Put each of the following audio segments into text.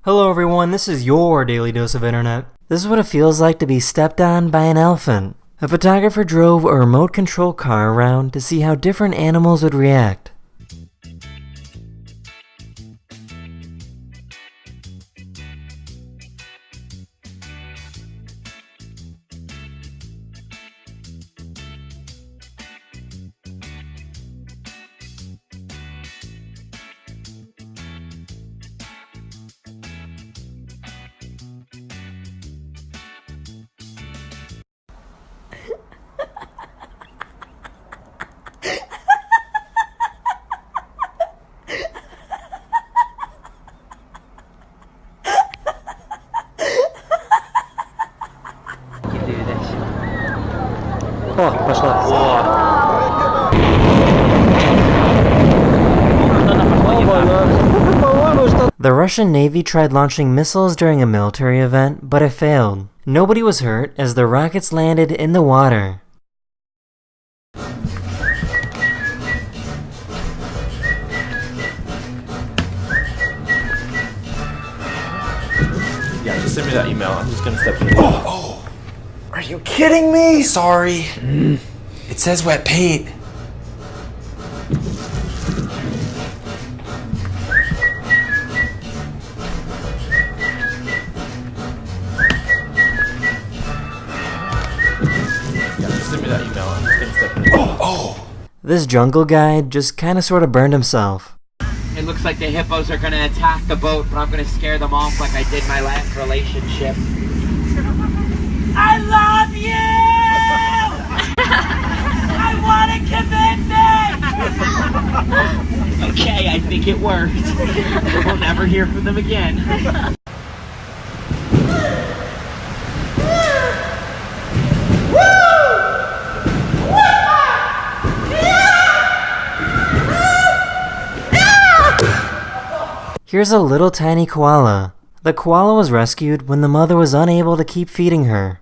Hello everyone, this is your Daily Dose of Internet. This is what it feels like to be stepped on by an elephant. A photographer drove a remote control car around to see how different animals would react. О, пошла. The Russian Navy tried launching missiles during a military event, but it failed. Nobody was hurt as the rockets landed in the water. Yeah, just send me that email. I'm just gonna step in. Are you kidding me? Sorry. It says wet paint. Yeah, just send me that email. I'm just gonna step in. This jungle guy just kinda sorta burned himself. It looks like the hippos are gonna attack the boat, but I'm gonna scare them off like I did my last relationship. I love you! I want a commitment! Okay, I think it worked. We'll never hear from them again. Here's a little tiny koala. The koala was rescued when the mother was unable to keep feeding her.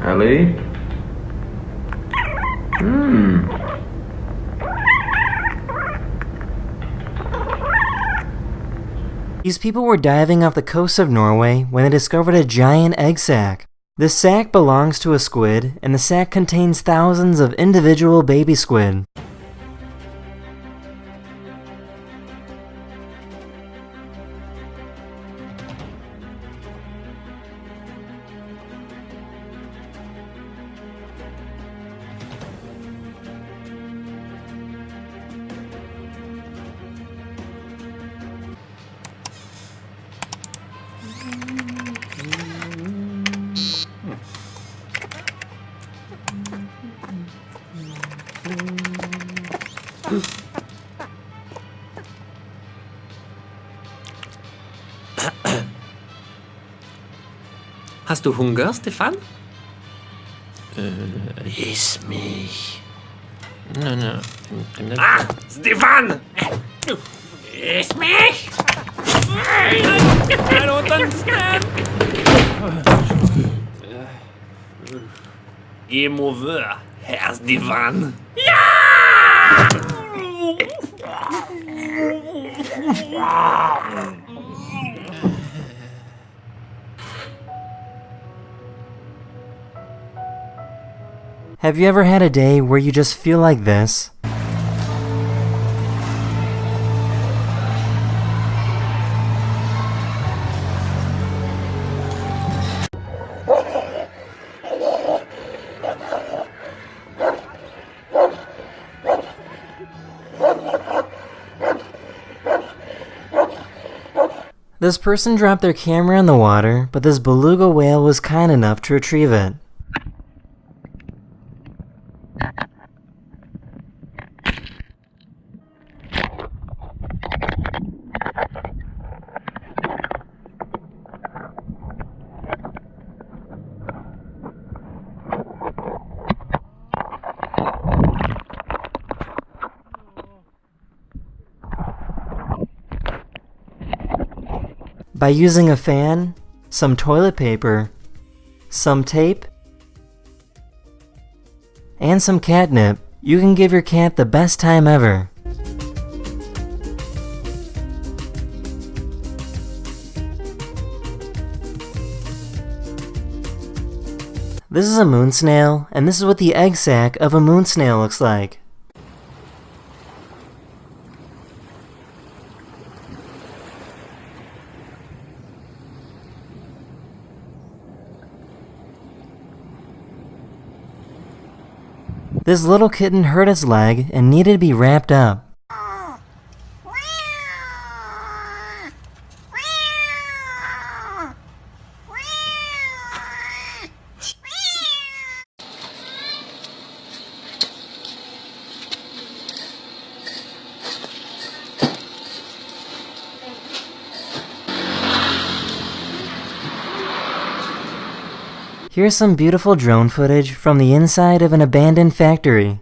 Ellie? These people were diving off the coast of Norway when they discovered a giant egg sac. This sac belongs to a squid, and the sac contains thousands of individual baby squid. Hast du Hunger, Stefan? Iss mich. Ah, Stefan! Iss mich! I don't understand. Game over, Herr Stefan. Have you ever had a day where you just feel like this? This person dropped their camera in the water, but this beluga whale was kind enough to retrieve it. By using a fan, some toilet paper, some tape, and some catnip, you can give your cat the best time ever. This is a moon snail, and this is what the egg sac of a moon snail looks like. This little kitten hurt its leg and needed to be wrapped up. Here's some beautiful drone footage from the inside of an abandoned factory.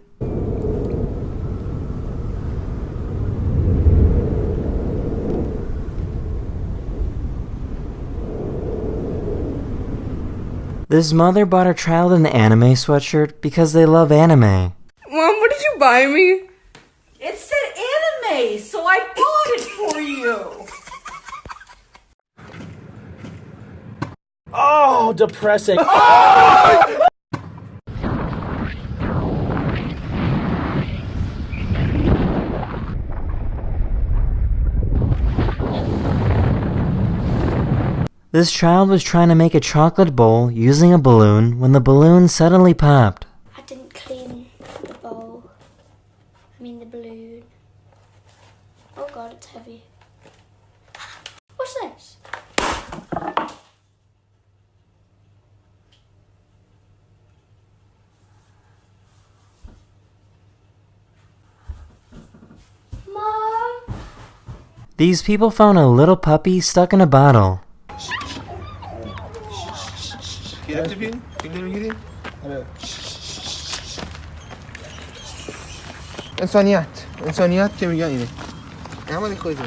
This mother bought her child an anime sweatshirt because they love anime. Mom, what did you buy me? It said anime, so I bought it for you. Oh, depressing. This child was trying to make a chocolate bowl using a balloon when the balloon suddenly popped. I didn't clean the bowl. I mean the balloon. Oh god, it's heavy. What's this? Mom? These people found a little puppy stuck in a bottle. انسانیت که میگن اینه. اما خودت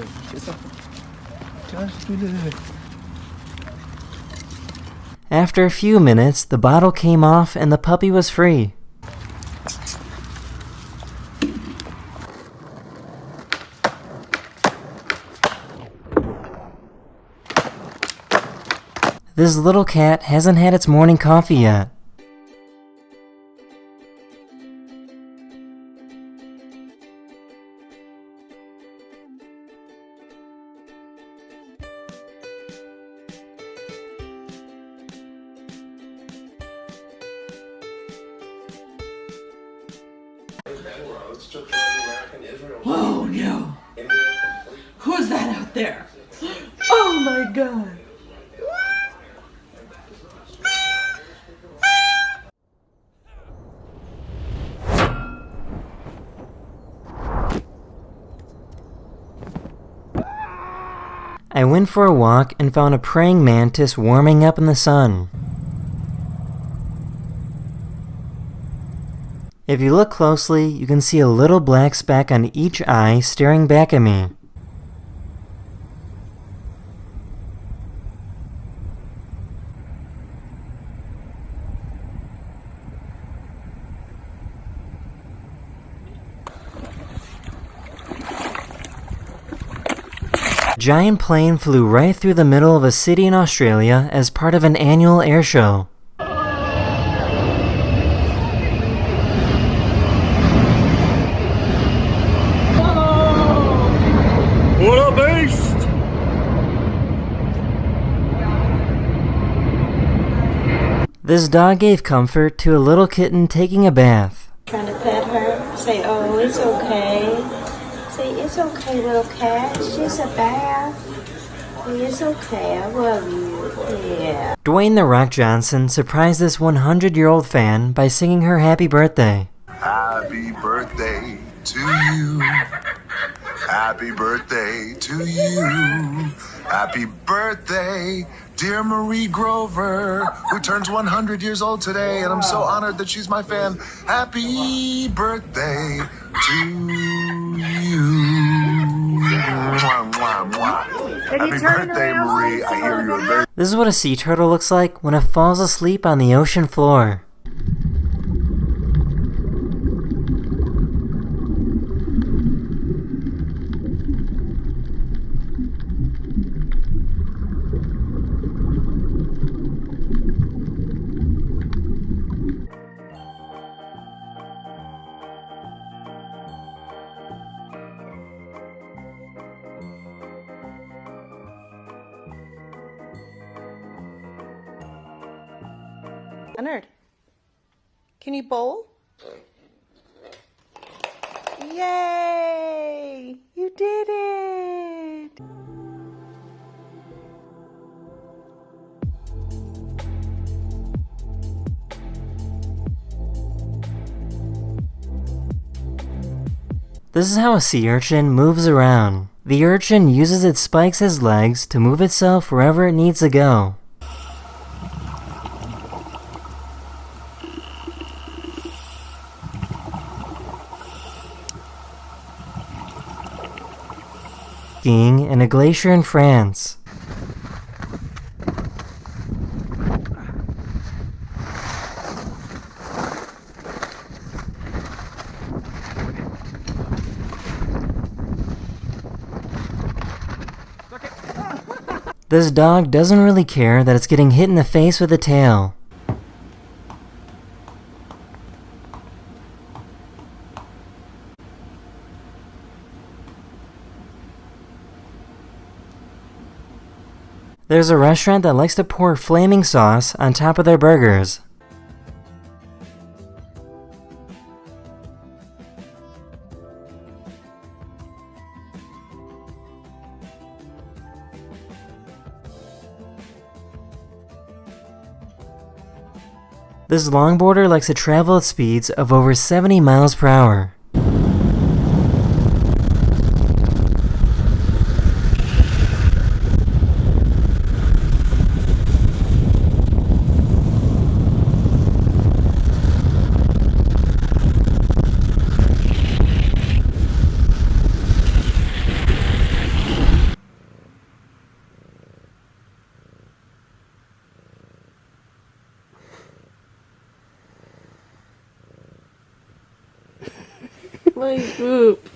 After a few minutes, the bottle came off and the puppy was free. This little cat hasn't had its morning coffee yet. Oh no. Who's that out there? Oh my god. I went for a walk and found a praying mantis warming up in the sun. If you look closely, you can see a little black speck on each eye staring back at me. A giant plane flew right through the middle of a city in Australia as part of an annual air show. What a beast! This dog gave comfort to a little kitten taking a bath. Trying to pet her, say, oh, it's okay. Say, it's okay, little cat. It's just a bath. It's okay, I love you. Yeah. Dwayne "The Rock" Johnson surprised this 100-year-old fan by singing her happy birthday. Happy birthday to you. Happy birthday to you. Happy birthday, dear Marie Grover, who turns 100 years old today, and I'm so honored that she's my fan. Happy birthday to you. Mwah, mwah, mwah. Happy birthday, Marie. I hear you're very This is what a sea turtle looks like when it falls asleep on the ocean floor. Leonard, can you bowl? Yay! You did it! This is how a sea urchin moves around. The urchin uses its spikes as legs to move itself wherever it needs to go. Skiing in a glacier in France. This dog doesn't really care that it's getting hit in the face with a tail. There's a restaurant that likes to pour flaming sauce on top of their burgers. This longboarder likes to travel at speeds of over 70 miles per hour. My poop.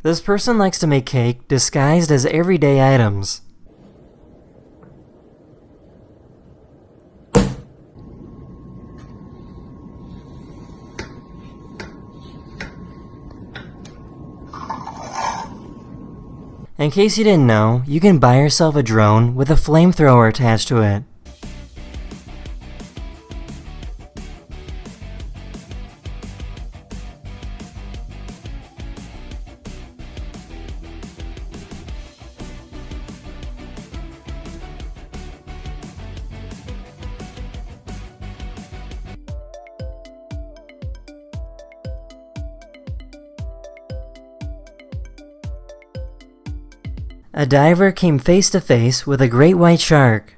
This person likes to make cake disguised as everyday items. In case you didn't know, you can buy yourself a drone with a flamethrower attached to it. A diver came face to face with a great white shark.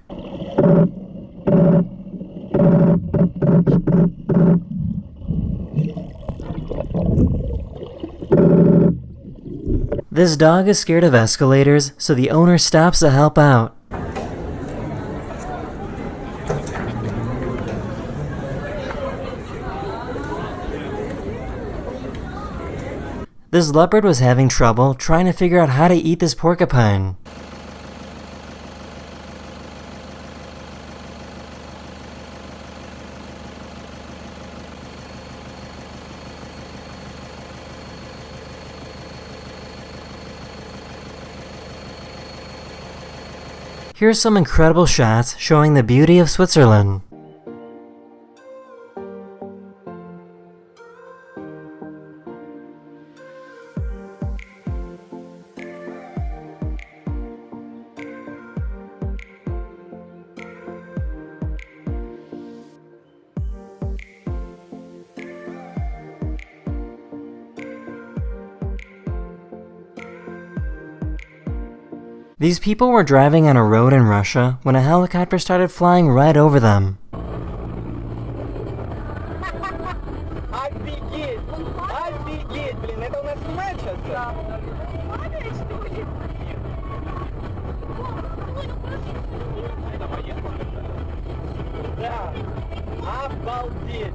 This dog is scared of escalators, so the owner stops to help out. This leopard was having trouble trying to figure out how to eat this porcupine. Here's some incredible shots showing the beauty of Switzerland. These people were driving on a road in Russia when a helicopter started flying right over them. I begin. Офигеть, блин, это у нас снимает сейчас? Да, обалдеть.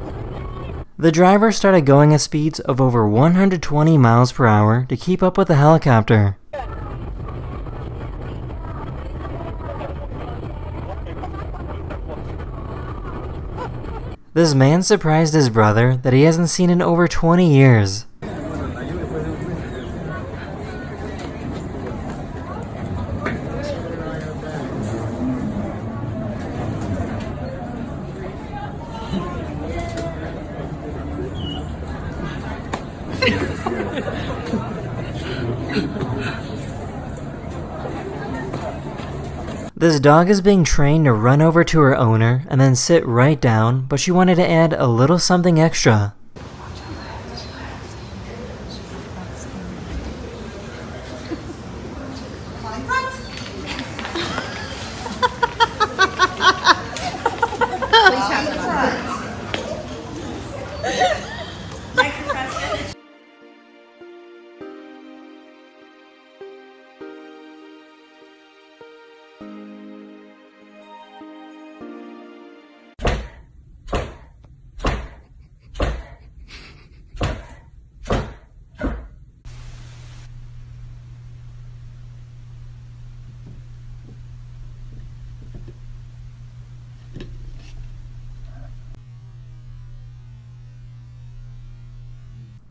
The driver started going at speeds of over 120 miles per hour to keep up with the helicopter. This man surprised his brother that he hasn't seen in over 20 years. This dog is being trained to run over to her owner and then sit right down, but she wanted to add a little something extra.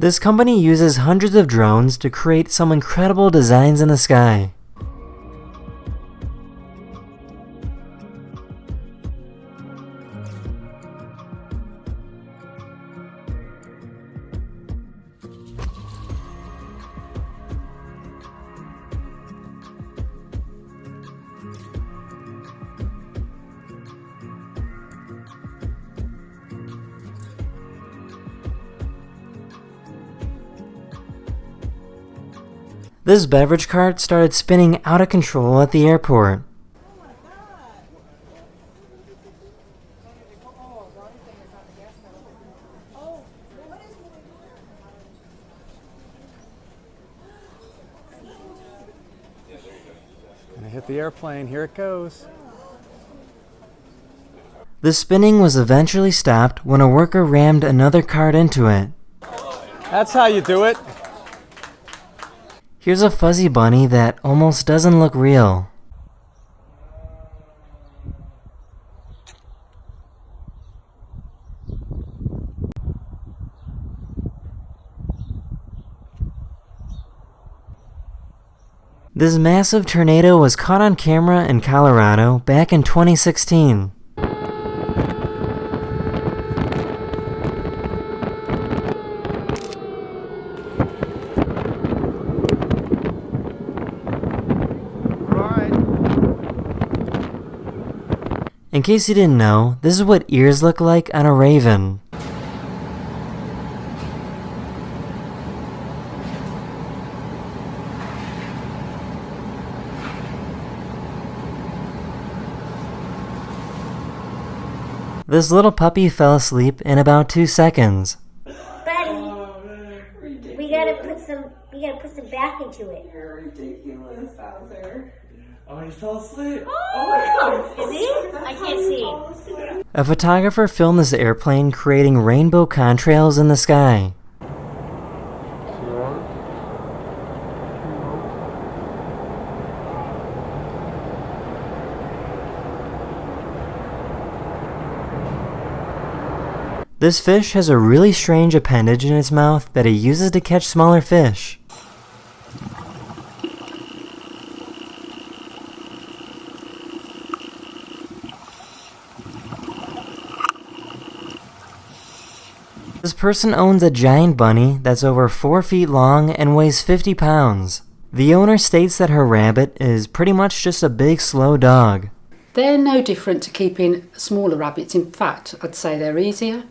This company uses hundreds of drones to create some incredible designs in the sky. This beverage cart started spinning out of control at the airport. Gonna hit the airplane, here it goes. The spinning was eventually stopped when a worker rammed another cart into it. That's how you do it. Here's a fuzzy bunny that almost doesn't look real. This massive tornado was caught on camera in Colorado back in 2016. In case you didn't know, this is what ears look like on a raven. This little puppy fell asleep in about 2 seconds. Buddy, we gotta put some back into it. You're ridiculous, Bowser. Oh, he fell asleep. Is he? I can't see. A photographer filmed this airplane creating rainbow contrails in the sky. This fish has a really strange appendage in its mouth that it uses to catch smaller fish. This person owns a giant bunny that's over 4 feet long and weighs 50 pounds. The owner states that her rabbit is pretty much just a big, slow dog. They're no different to keeping smaller rabbits. In fact, I'd say they're easier.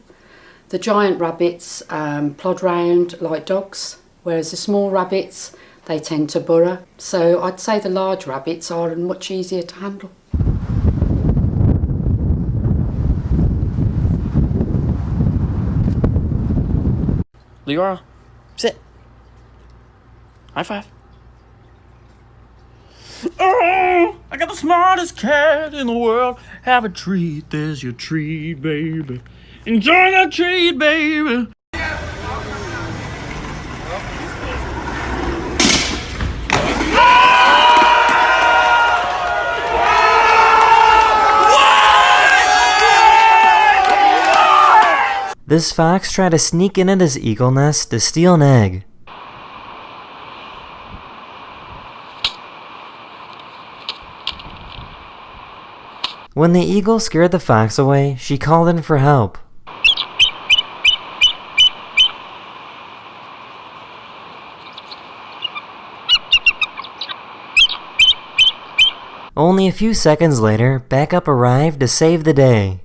The giant rabbits plod round like dogs, whereas the small rabbits, they tend to burrow. So I'd say the large rabbits are much easier to handle. Leora, sit. High five. Oh, I got the smartest cat in the world. Have a treat, there's your treat, baby. Enjoy that treat, baby. This fox tried to sneak into this eagle nest to steal an egg. When the eagle scared the fox away, she called in for help. Only a few seconds later, backup arrived to save the day.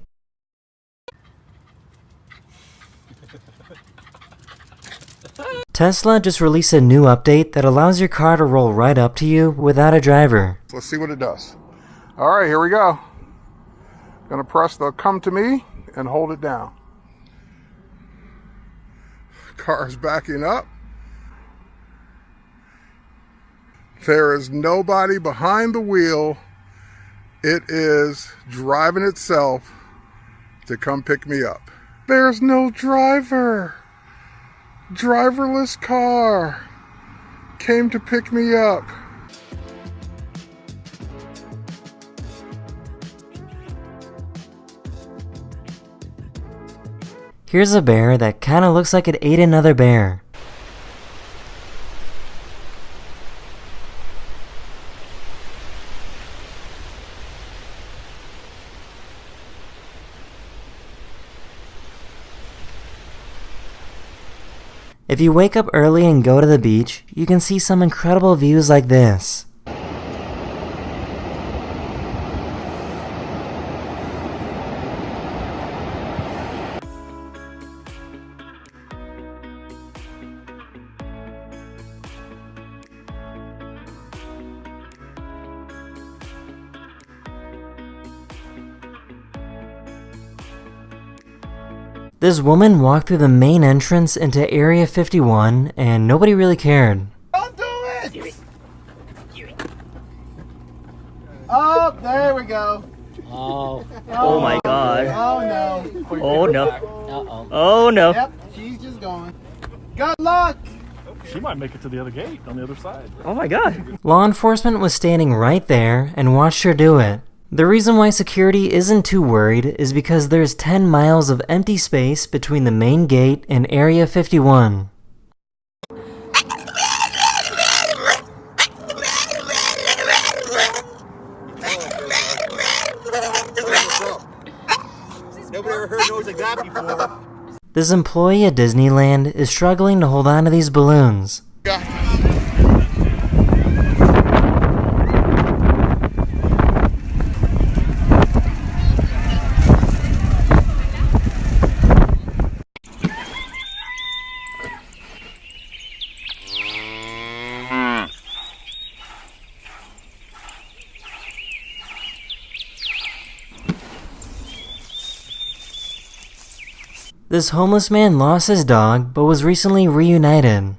Tesla just released a new update that allows your car to roll right up to you without a driver. Let's see what it does. All right, here we go. Gonna press the come to me and hold it down. Car's backing up. There is nobody behind the wheel. It is driving itself to come pick me up. There's no driver. Driverless car came to pick me up. Here's a bear that kinda looks like it ate another bear. If you wake up early and go to the beach, you can see some incredible views like this. This woman walked through the main entrance into Area 51 and nobody really cared. Don't do it! Oh, there we go. Oh. Oh my god. Oh no. Oh no. Uh-oh. Oh no. Yep, she's just going. Good luck! She might make it to the other gate on the other side. Oh my god. Law enforcement was standing right there and watched her do it. The reason why security isn't too worried is because there's 10 miles of empty space between the main gate and Area 51. Nobody ever heard noise like that before. This employee at Disneyland is struggling to hold on to these balloons. This homeless man lost his dog, but was recently reunited.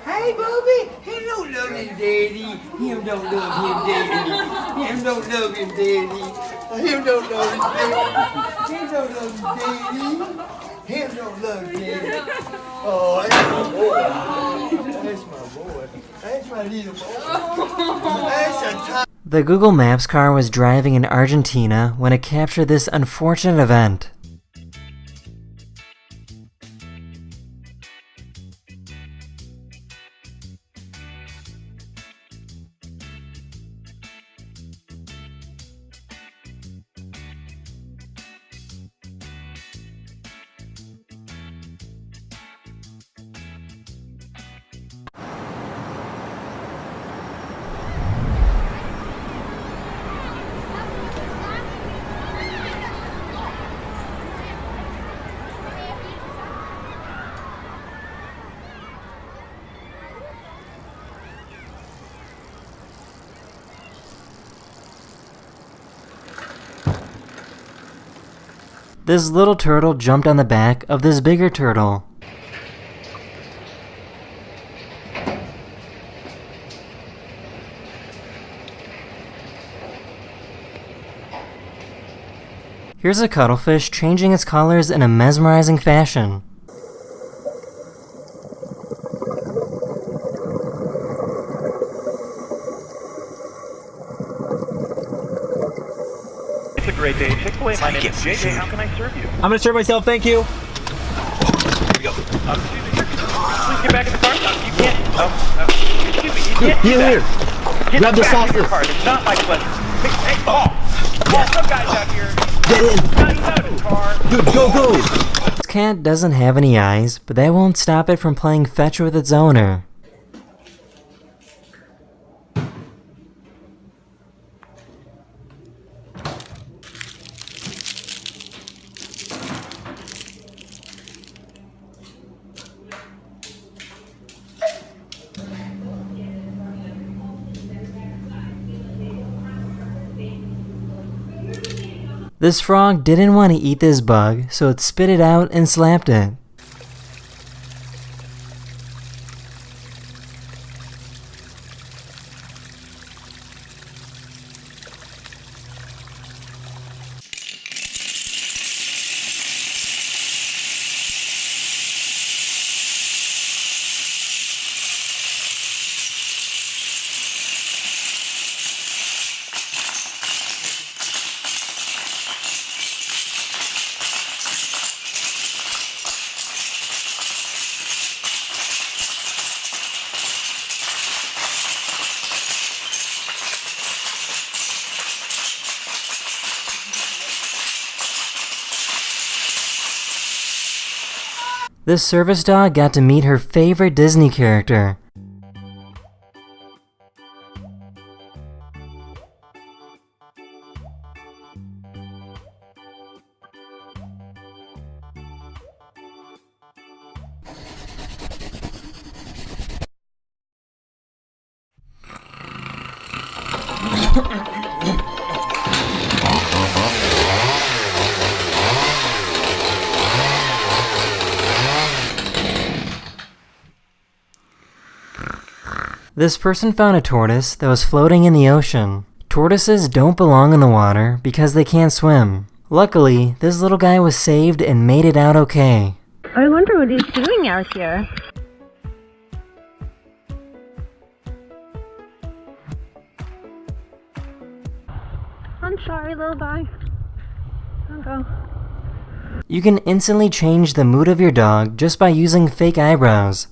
Hey, Bobby! He don't love him, Daddy. Him don't love him, Daddy. Him don't love him, Daddy. Him don't love him, Daddy. Him don't love him, Daddy. Him don't love him, Daddy. Oh, that's my boy. That's my boy. That's my little boy. That's a top. The Google Maps car was driving in Argentina when it captured this unfortunate event. This little turtle jumped on the back of this bigger turtle. Here's a cuttlefish changing its colors in a mesmerizing fashion. It's a great day. Chick-fil-A, my name is JJ. How can I serve you? I'm gonna serve myself, thank you. Excuse me, please get back in the car. You can't. Excuse me. You can't do that. Get Grab the back in your saucer. car. It's not my pleasure. Hey, some guys out here. Get in. Not you out of the car. Dude, go. This cat doesn't have any eyes, but that won't stop it from playing fetch with its owner. This frog didn't want to eat this bug, so it spit it out and slapped it. This service dog got to meet her favorite Disney character. This person found a tortoise that was floating in the ocean. Tortoises don't belong in the water because they can't swim. Luckily, this little guy was saved and made it out okay. I wonder what he's doing out here. I'm sorry, little guy. I'll go. You can instantly change the mood of your dog just by using fake eyebrows.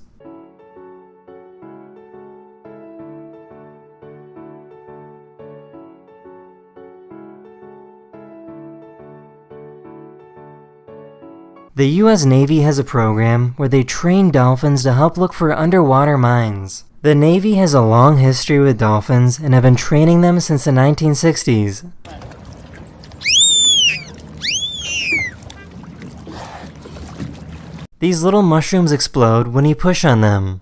The US Navy has a program where they train dolphins to help look for underwater mines. The Navy has a long history with dolphins and have been training them since the 1960s. These little mushrooms explode when you push on them.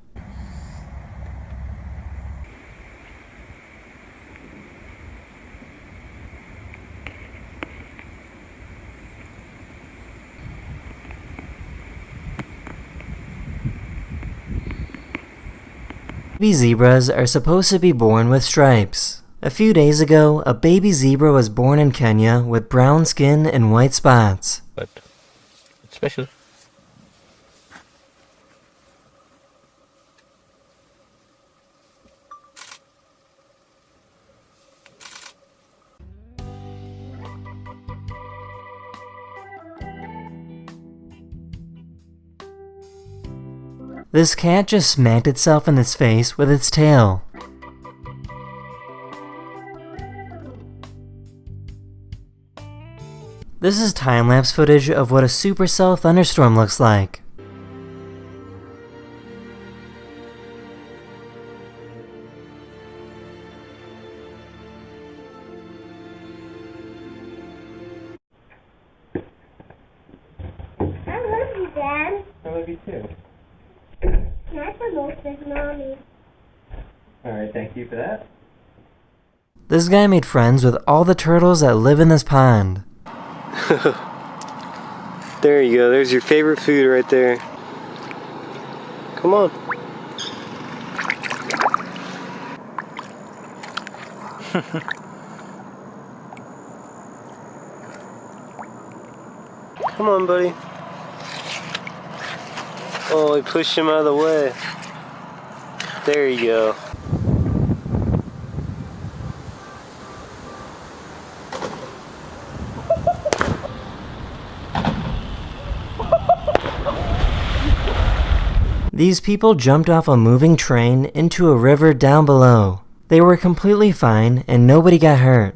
Baby zebras are supposed to be born with stripes. A few days ago, a baby zebra was born in Kenya with brown skin and white spots. But it's special. This cat just smacked itself in its face with its tail. This is time-lapse footage of what a supercell thunderstorm looks like. I love you, Dad. I love you too. Can I promote this, Mommy? Alright, thank you for that. This guy made friends with all the turtles that live in this pond. There you go, there's your favorite food right there. Come on. Come on, buddy. Oh, we pushed him out of the way. There you go. These people jumped off a moving train into a river down below. They were completely fine and nobody got hurt.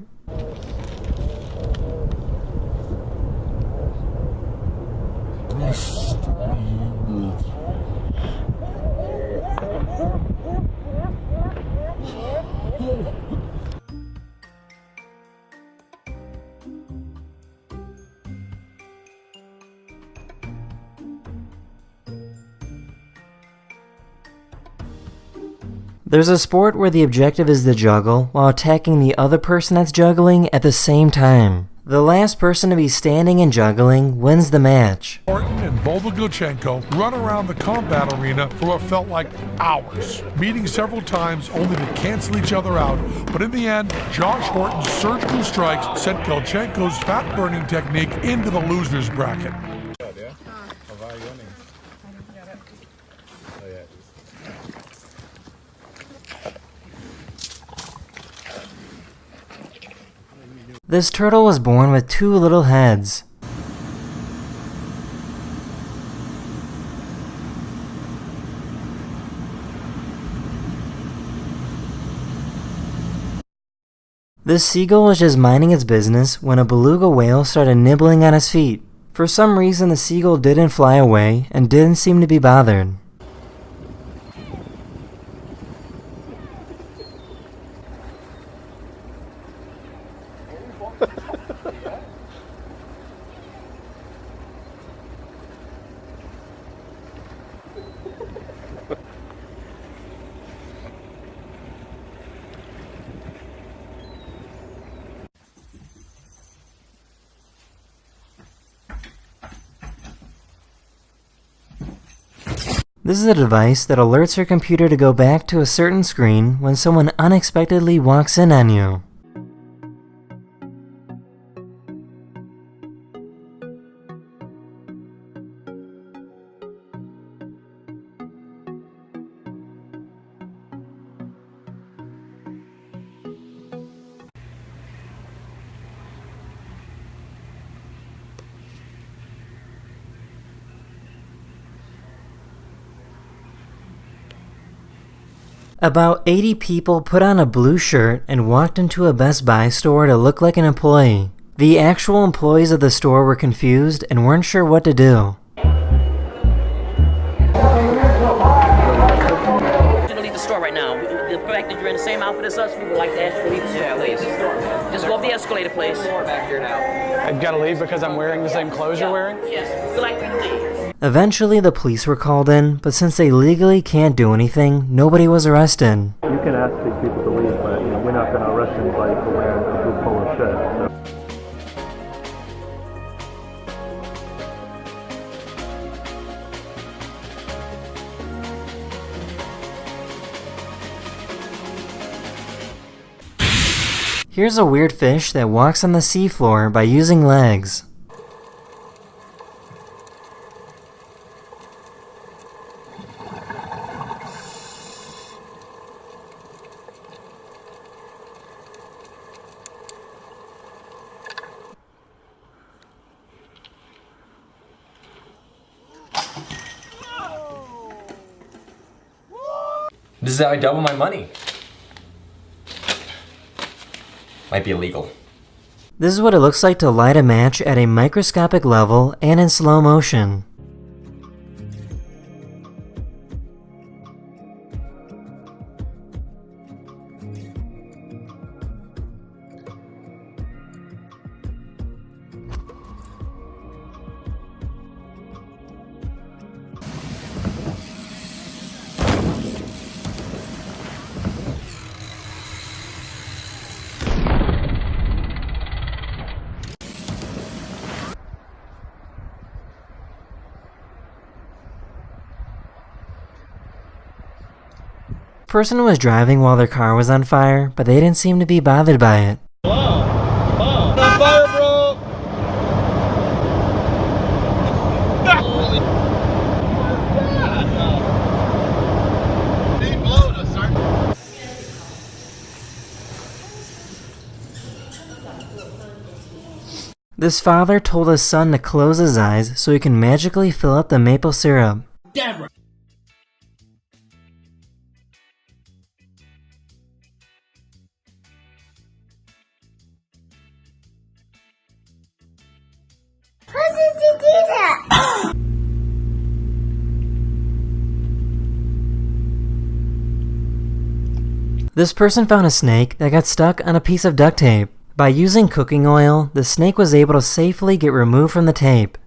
There's a sport where the objective is to juggle while attacking the other person that's juggling at the same time. The last person to be standing and juggling wins the match. Horton and Volodymyr run around the combat arena for what felt like hours, meeting several times only to cancel each other out. But in the end, Josh Horton's surgical strikes sent Galchenko's fat-burning technique into the loser's bracket. This turtle was born with 2 little heads. This seagull was just minding its business when a beluga whale started nibbling at his feet. For some reason, the seagull didn't fly away and didn't seem to be bothered. This is a device that alerts your computer to go back to a certain screen when someone unexpectedly walks in on you. About 80 people put on a blue shirt and walked into a Best Buy store to look like an employee. The actual employees of the store were confused and weren't sure what to do. To leave the store right now. The fact that you're in the same outfit as us, we would like to ask you to leave the store. Yeah, please. Just go up the escalator, please. Back here now. I've got to leave because I'm wearing the same clothes you're wearing? Yes, we'd like you to leave. Eventually the police were called in, but since they legally can't do anything, nobody was arrested. You can ask these people to leave, but we're not going to arrest anybody for wearing a blue polo shirt. Here's a weird fish that walks on the seafloor by using legs. This is how I double my money. Might be illegal. This is what it looks like to light a match at a microscopic level and in slow motion. Person was driving while their car was on fire, but they didn't seem to be bothered by it. On fire, bro! Hey, This father told his son to close his eyes so he can magically fill up the maple syrup. Deborah. How did you do that? This person found a snake that got stuck on a piece of duct tape. By using cooking oil, the snake was able to safely get removed from the tape.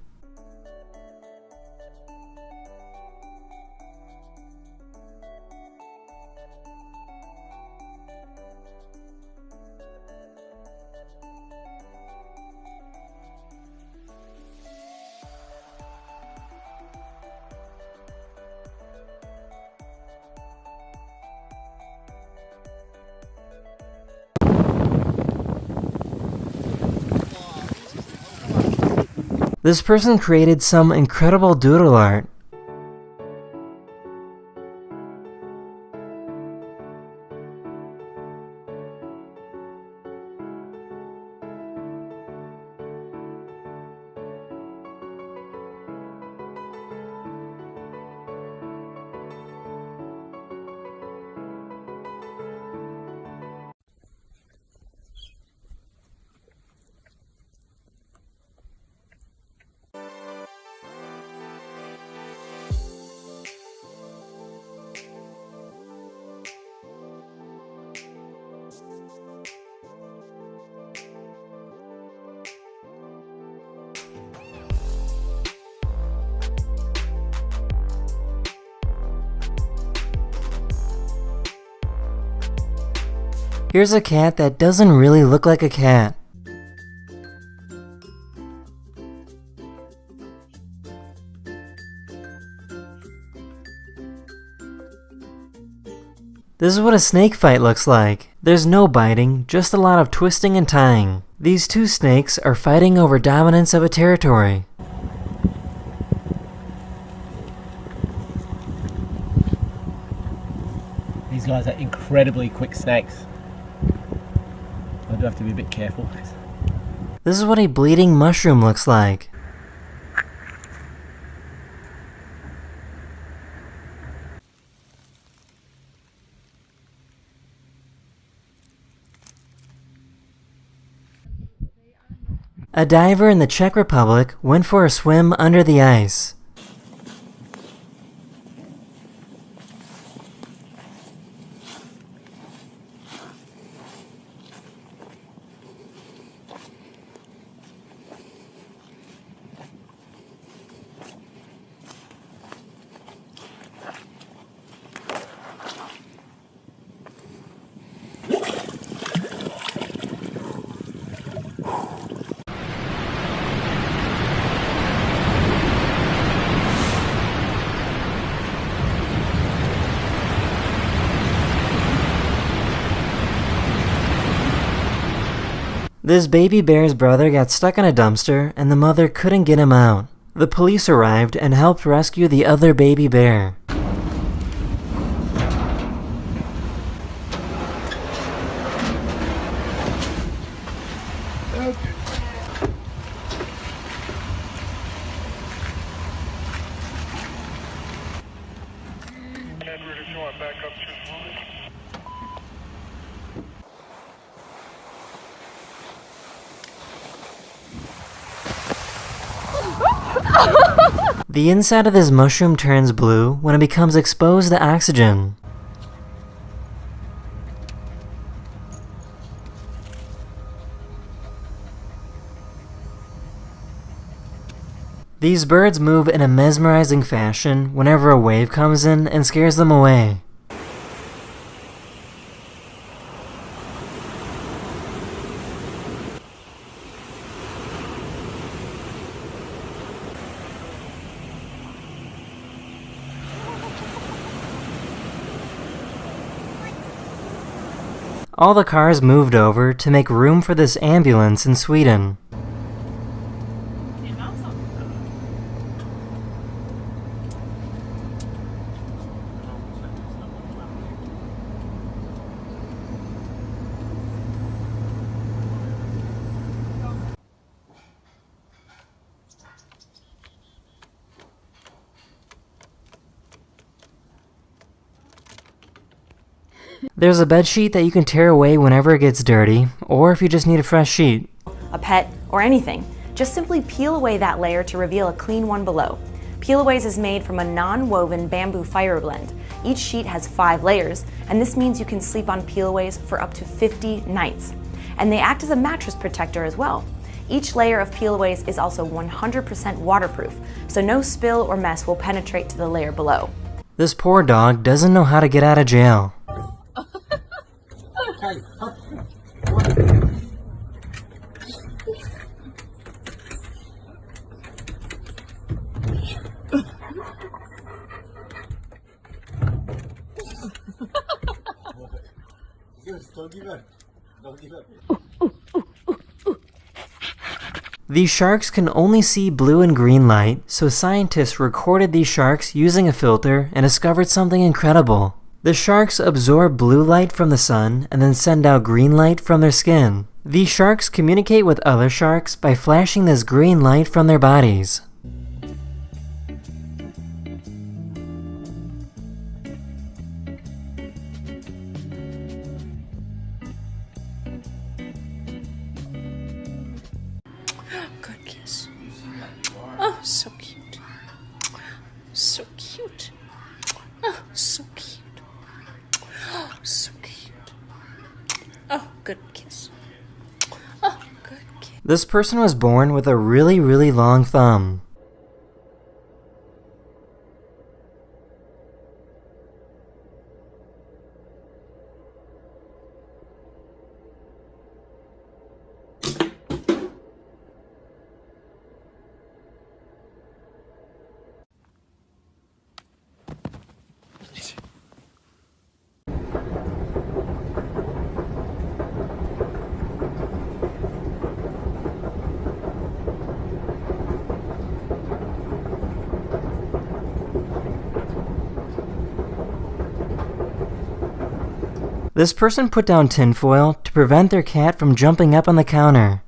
This person created some incredible doodle art. Here's a cat that doesn't really look like a cat. This is what a snake fight looks like. There's no biting, just a lot of twisting and tying. These two snakes are fighting over dominance of a territory. These guys are incredibly quick snakes. I do have to be a bit careful. This is what a bleeding mushroom looks like. A diver in the Czech Republic went for a swim under the ice. This baby bear's brother got stuck in a dumpster and the mother couldn't get him out. The police arrived and helped rescue the other baby bear. The inside of this mushroom turns blue when it becomes exposed to oxygen. These birds move in a mesmerizing fashion whenever a wave comes in and scares them away. All the cars moved over to make room for this ambulance in Sweden. There's a bed sheet that you can tear away whenever it gets dirty, or if you just need a fresh sheet. A pet, or anything. Just simply peel away that layer to reveal a clean one below. Peel-Aways is made from a non-woven bamboo fiber blend. Each sheet has 5 layers, and this means you can sleep on Peel-Aways for up to 50 nights. And they act as a mattress protector as well. Each layer of Peel-Aways is also 100% waterproof, so no spill or mess will penetrate to the layer below. This poor dog doesn't know how to get out of jail. Don't give up. Don't give up. These sharks can only see blue and green light, so scientists recorded these sharks using a filter and discovered something incredible. The sharks absorb blue light from the sun and then send out green light from their skin. These sharks communicate with other sharks by flashing this green light from their bodies. Good kiss. Oh, so cute. So cute. Oh, so cute. Oh, so cute. Oh, good kiss. Oh, good kiss. This person was born with a really long thumb. This person put down tinfoil to prevent their cat from jumping up on the counter.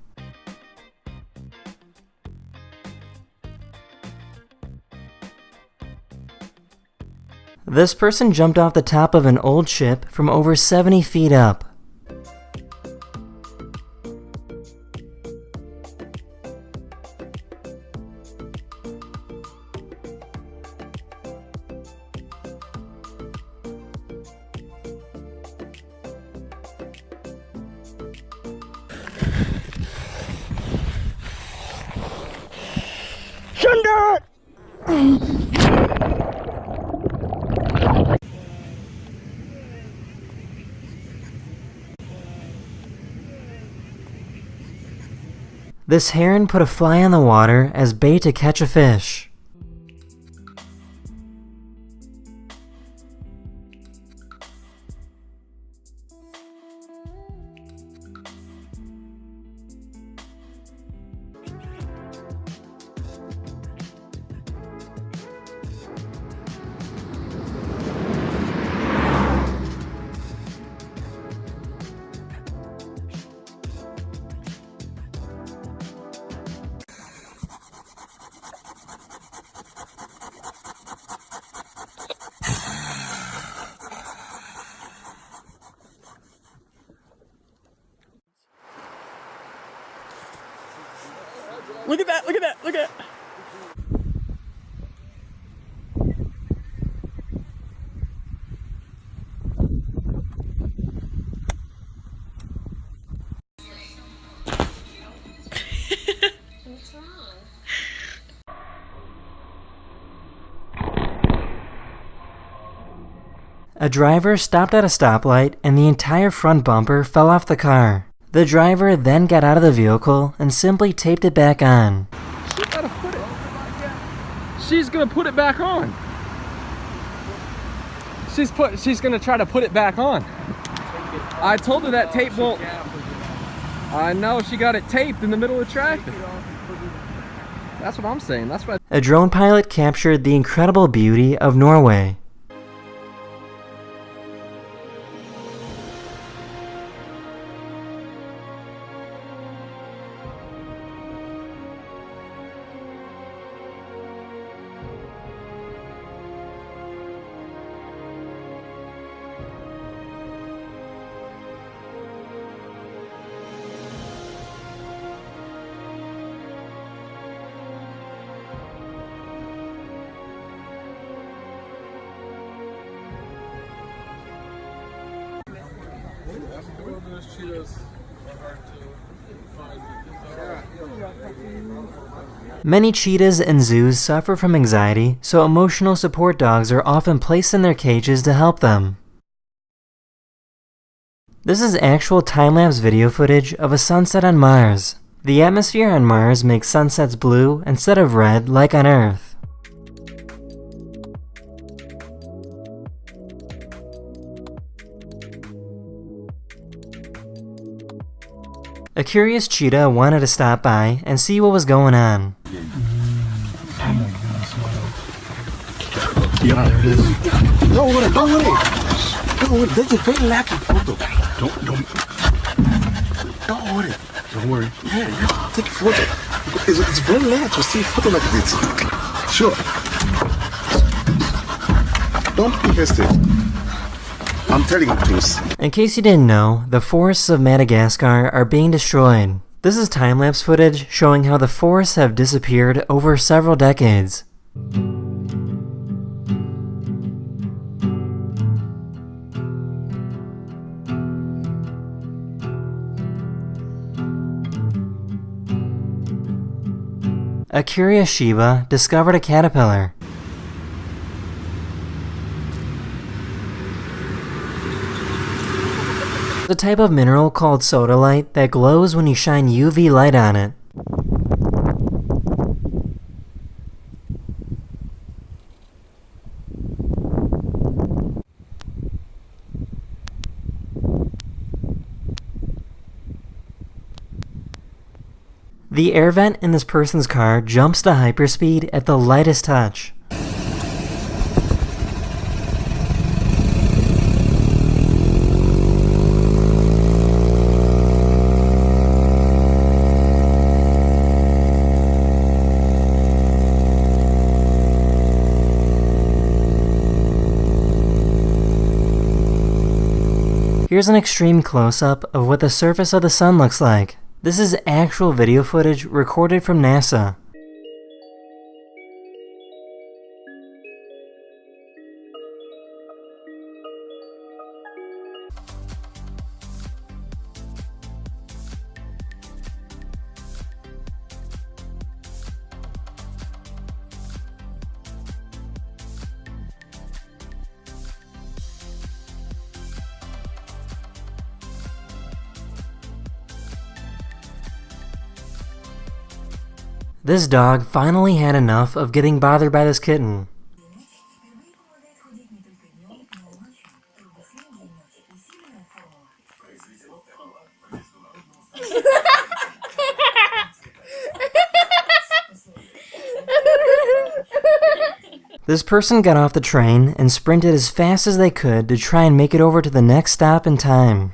This person jumped off the top of an old ship from over 70 feet up. This heron put a fly on the water as bait to catch a fish. Look at that, look at that, look at that. A driver stopped at a stoplight and the entire front bumper fell off the car. The driver then got out of the vehicle and simply taped it back on. She gotta put it. She's gonna put it back on. She's gonna try to put it back on. I told her that tape won't. I know, she got it taped in the middle of traffic. That's what I'm saying. That's what. A drone pilot captured the incredible beauty of Norway. those cheetahs are hard to find. Many cheetahs and zoos suffer from anxiety, so emotional support dogs are often placed in their cages to help them. This is actual time-lapse video footage of a sunset on Mars. The atmosphere on Mars makes sunsets blue instead of red like on Earth. A curious cheetah wanted to stop by and see what was going on. Yeah, there it is. Don't worry, don't worry. Don't worry, that's a very lucky photo. Don't worry. Don't worry. Yeah, take a photo. It's very rare to see a photo like this. Sure. Don't be hasty. I'm telling you this. In case you didn't know, the forests of Madagascar are being destroyed. This is time-lapse footage showing how the forests have disappeared over several decades. A curious Shiba discovered a caterpillar. A type of mineral called sodalite that glows when you shine UV light on it. The air vent in this person's car jumps to hyperspeed at the lightest touch. Here's an extreme close-up of what the surface of the sun looks like. This is actual video footage recorded from NASA. This dog finally had enough of getting bothered by this kitten. This person got off the train and sprinted as fast as they could to try and make it over to the next stop in time.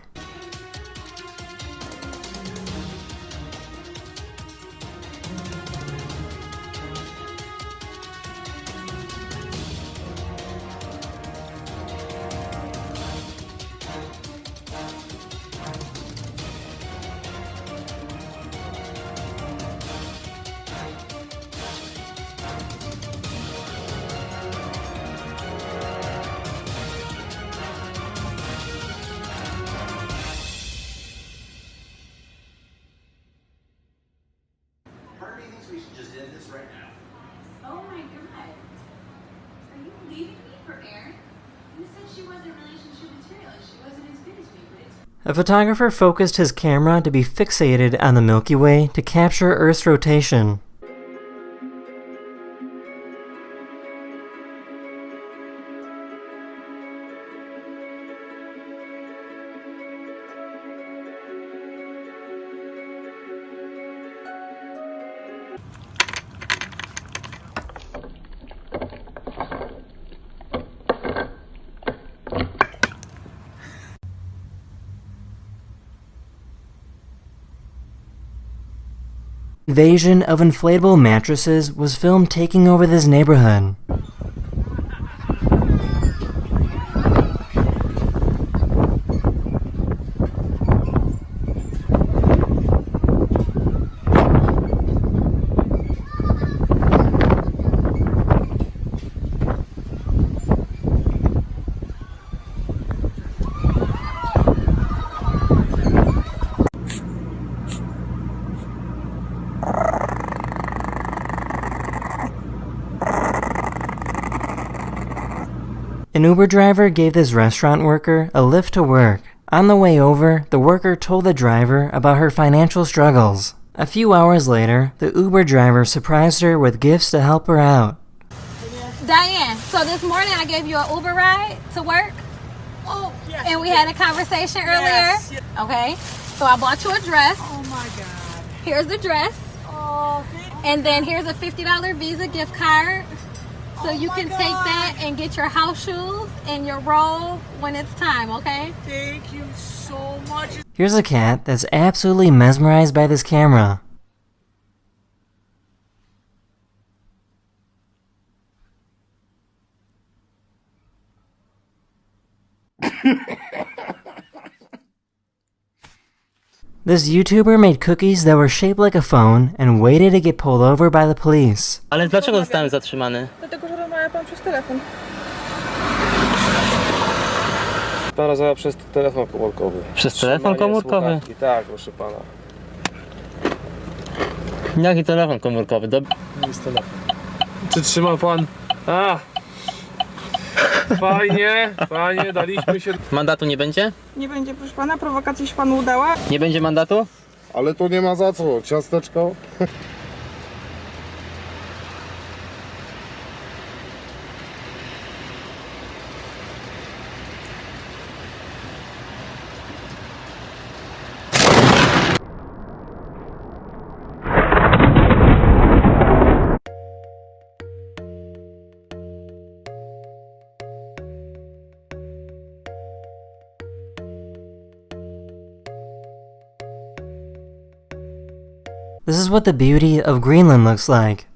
A photographer focused his camera to be fixated on the Milky Way to capture Earth's rotation. Invasion of inflatable mattresses was filmed taking over this neighborhood. An Uber driver gave this restaurant worker a lift to work. On the way over, the worker told the driver about her financial struggles. A few hours later, the Uber driver surprised her with gifts to help her out. Diane, so this morning I gave you an Uber ride to work? Oh, yes. And we had a conversation earlier? Yes. Okay, so I bought you a dress. Oh my God. Here's the dress. Oh, and then here's a $50 Visa gift card. So you can take that and get your house shoes and your robe when it's time, okay? Thank you so much. Here's a cat that's absolutely mesmerized by this camera. This YouTuber made cookies that were shaped like a phone and waited to get pulled over by the police. Ale dlaczego zostałem zatrzymany? Dlatego, że rozmawia pan przez telefon. Pan rozmawia przez telefon komórkowy. Przez telefon komórkowy? Słuchawki. Tak, proszę pana. Jaki telefon komórkowy? Jest telefon. Czy trzymał pan? A! Fajnie, fajnie, daliśmy się. Mandatu nie będzie? Nie będzie, proszę pana, prowokacja się panu udała. Nie będzie mandatu? Ale tu nie ma za co, ciasteczko. This is what the beauty of Greenland looks like.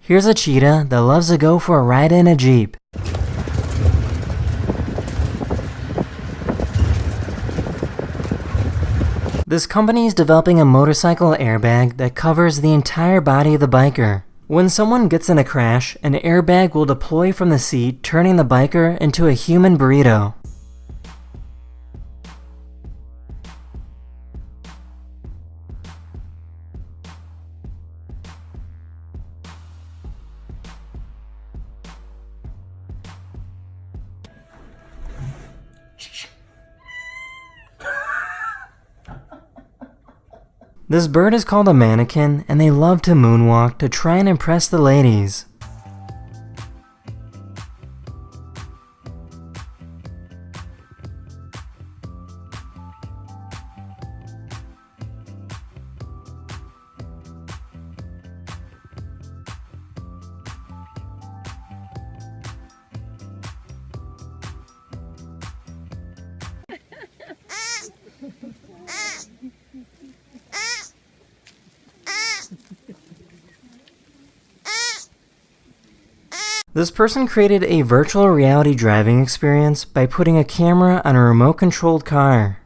Here's a cheetah that loves to go for a ride in a Jeep. This company is developing a motorcycle airbag that covers the entire body of the biker. When someone gets in a crash, an airbag will deploy from the seat, turning the biker into a human burrito. This bird is called a mannequin, and they love to moonwalk to try and impress the ladies. This person created a virtual reality driving experience by putting a camera on a remote-controlled car.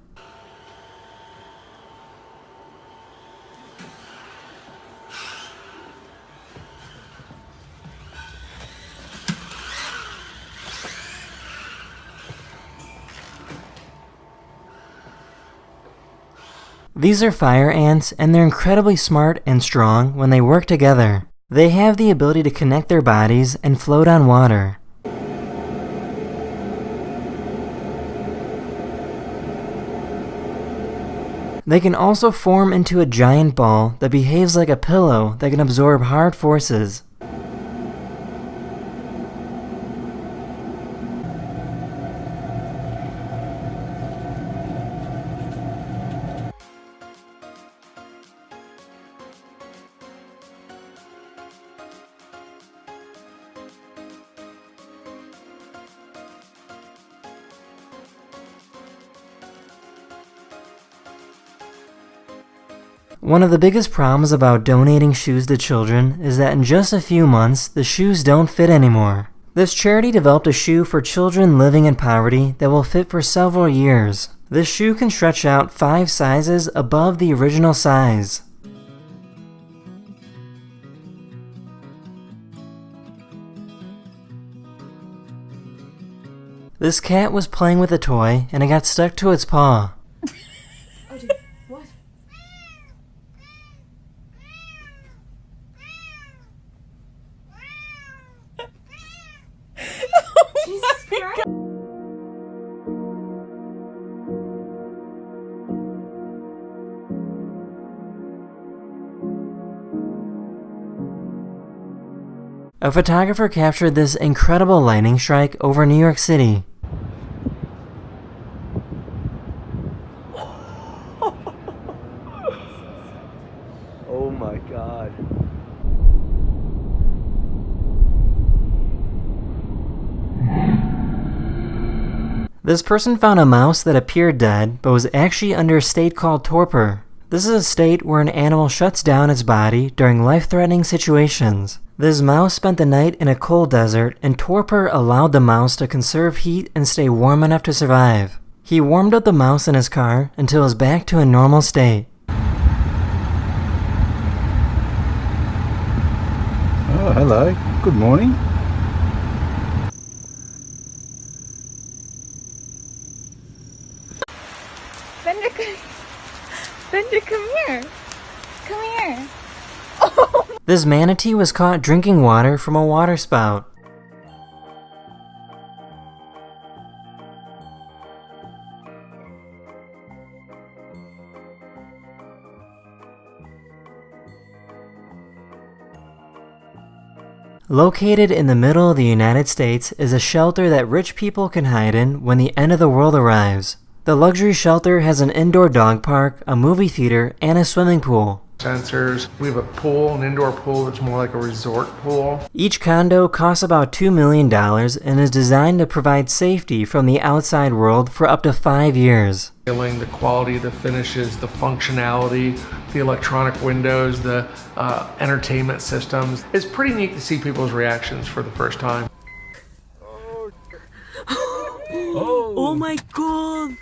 These are fire ants, and they're incredibly smart and strong when they work together. They have the ability to connect their bodies and float on water. They can also form into a giant ball that behaves like a pillow that can absorb hard forces. One of the biggest problems about donating shoes to children is that in just a few months, the shoes don't fit anymore. This charity developed a shoe for children living in poverty that will fit for several years. This shoe can stretch out 5 sizes above the original size. This cat was playing with a toy and it got stuck to its paw. Oh, dude, what? Jesus Christ. A photographer captured this incredible lightning strike over New York City. Oh my God. This person found a mouse that appeared dead but was actually under a state called torpor. This is a state where an animal shuts down its body during life-threatening situations. This mouse spent the night in a cold desert, and torpor allowed the mouse to conserve heat and stay warm enough to survive. He warmed up the mouse in his car until it was back to a normal state. Oh, hello. Good morning. Bender, come here. Come here. This manatee was caught drinking water from a water spout. Located in the middle of the United States is a shelter that rich people can hide in when the end of the world arrives. The luxury shelter has an indoor dog park, a movie theater, and a swimming pool. Sensors. We have a pool, an indoor pool that's more like a resort pool. Each condo costs about $2 million and is designed to provide safety from the outside world for up to 5 years. The quality, the finishes, the functionality, the electronic windows, the entertainment systems. It's pretty neat to see people's reactions for the first time. Oh my God.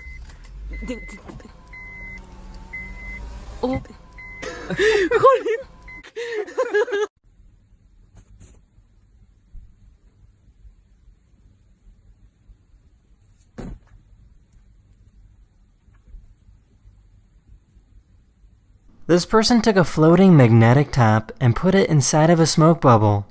Oh. This person took a floating magnetic top and put it inside of a smoke bubble.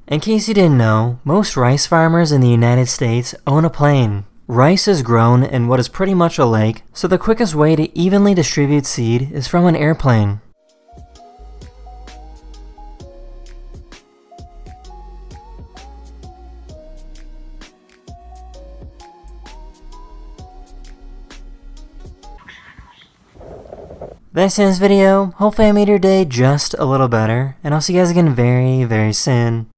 In case you didn't know, most rice farmers in the United States own a plane. Rice is grown in what is pretty much a lake, so the quickest way to evenly distribute seed is from an airplane. That's this video. Hopefully I made your day just a little better, and I'll see you guys again very, very soon.